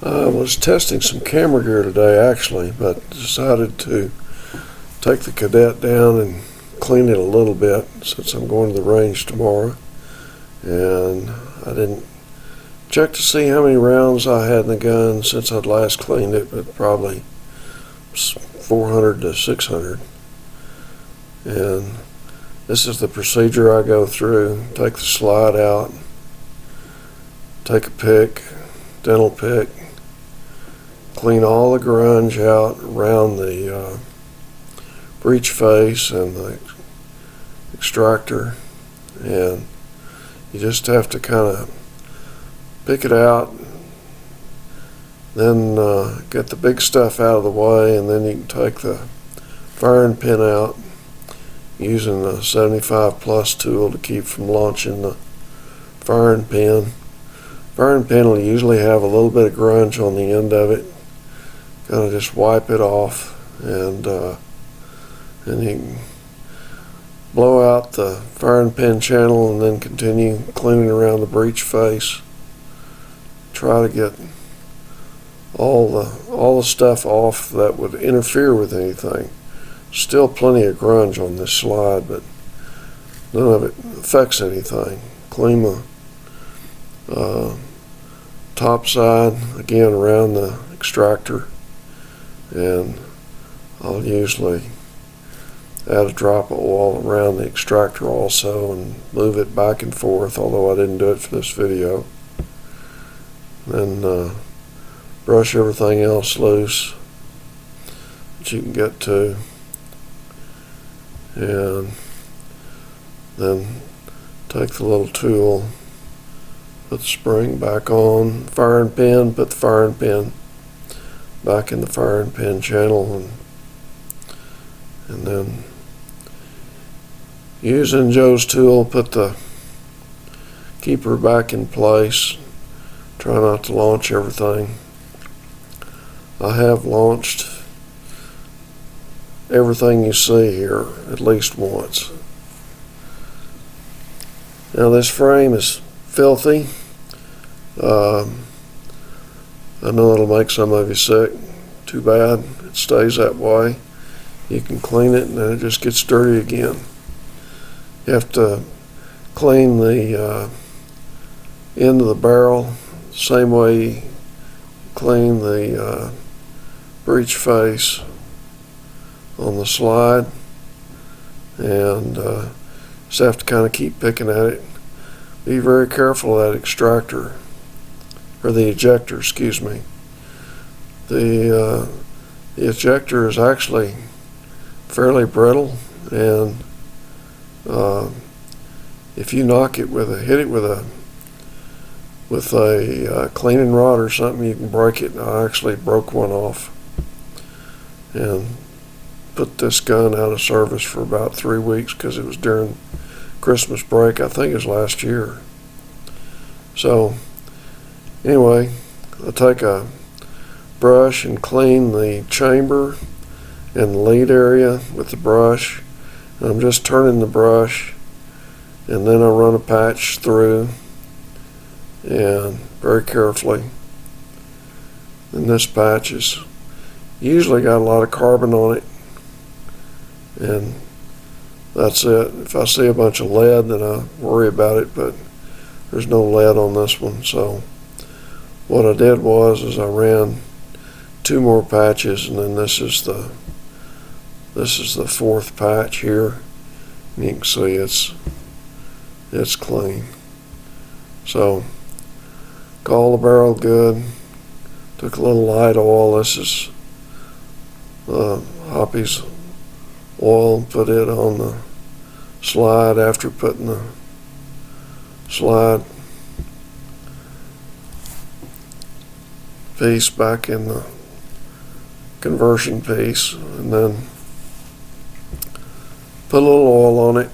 I was testing some camera gear today actually, but decided to take the Kadet down and clean it a little bit since I'm going to the range tomorrow. And I didn't check to see how many rounds I had in the gun since I'd last cleaned it, but probably 400 to 600. And this is the procedure I go through. Take the slide out, take a pick, dental pick, clean all the grunge out around the breech face and the extractor, and you just have to kind of pick it out, then get the big stuff out of the way, and then you can take the firing pin out using the 75 plus tool to keep from launching the firing pin. Firing pin will usually have a little bit of grunge on the end of it. Kind of just wipe it off, and you can blow out the firing pin channel and then continue cleaning around the breech face. Try to get all the stuff off that would interfere with anything. Still plenty of grunge on this slide, but none of it affects anything. Clean the top side again around the extractor, and I'll usually add a drop of oil around the extractor also and move it back and forth, although I didn't do it for this video. Then brush everything else loose that you can get to, and then take the little tool, put the spring back on, firing pin, put the firing pin back in the firing pin channel, and then using Joe's tool, put the keeper back in place. Try not to launch everything. I have launched everything you see here at least once. Now this frame is filthy. I know it'll make some of you sick. Too bad. It stays that way. You can clean it and then it just gets dirty again. You have to clean the end of the barrel the same way you clean the breech face on the slide, and just have to kind of keep picking at it. Be very careful of that extractor, or the ejector, excuse me. The ejector is actually fairly brittle, and if you knock it hit it with a cleaning rod or something, you can break it. I actually broke one off and put this gun out of service for about 3 weeks because it was during Christmas break. I think it was last year. So anyway, I take a brush and clean the chamber and the lead area with the brush. And I'm just turning the brush, and then I run a patch through, and very carefully. And this patch is usually got a lot of carbon on it, and that's it. If I see a bunch of lead, then I worry about it, but there's no lead on this one. So what I did is I ran 2 more patches, and then this is the 4th patch here, and you can see it's clean. So call the barrel good. Took a little light oil. This is Hoppy's oil. Put it on the slide after putting the slide piece back in the conversion piece, and then put a little oil on it,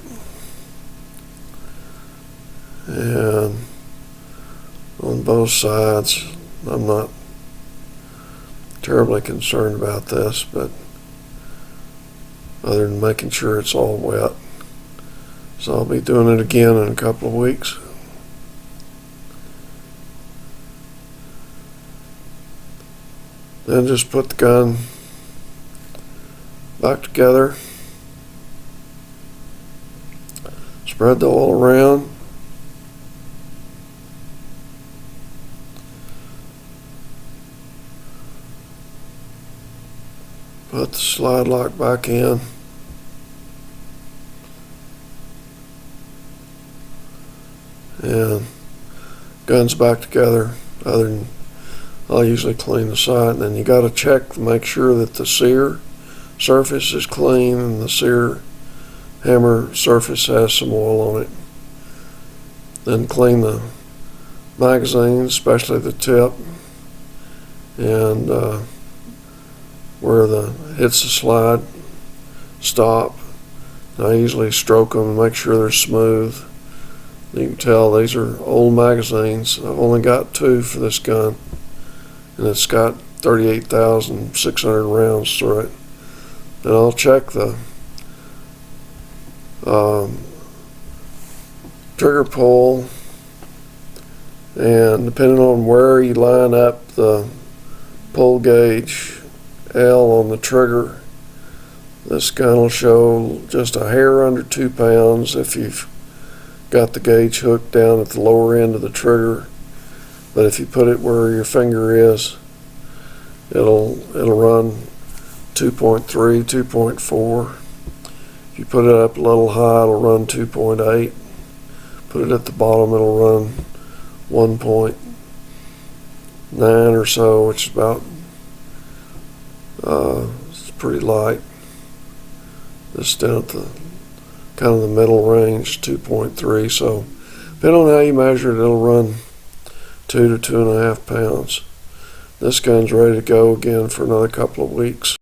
and on both sides. I'm not terribly concerned about this, but other than making sure it's all wet. So I'll be doing it again in a couple of weeks. Then just put the gun back together. Spread the oil around. Put the slide lock back in. And gun's back together. Other than I'll usually clean the side, and then you got to check to make sure that the sear surface is clean and the sear hammer surface has some oil on it. Then clean the magazine, especially the tip, and where the hits the slide, stop. And I usually stroke them and make sure they're smooth. You can tell these are old magazines. I've only got 2 for this gun, and it's got 38,600 rounds through it. And I'll check the trigger pull, and depending on where you line up the pull gauge L on the trigger, this gun will show just a hair under 2 pounds if you've got the gauge hooked down at the lower end of the trigger. But if you put it where your finger is, it'll run 2.3, 2.4. If you put it up a little high, it'll run 2.8. Put it at the bottom, it'll run 1.9 or so, which is about, it's pretty light. This down at the kind of the middle range, 2.3. So depending on how you measure it, it'll run 2 to 2.5 pounds. This gun's ready to go again for another couple of weeks.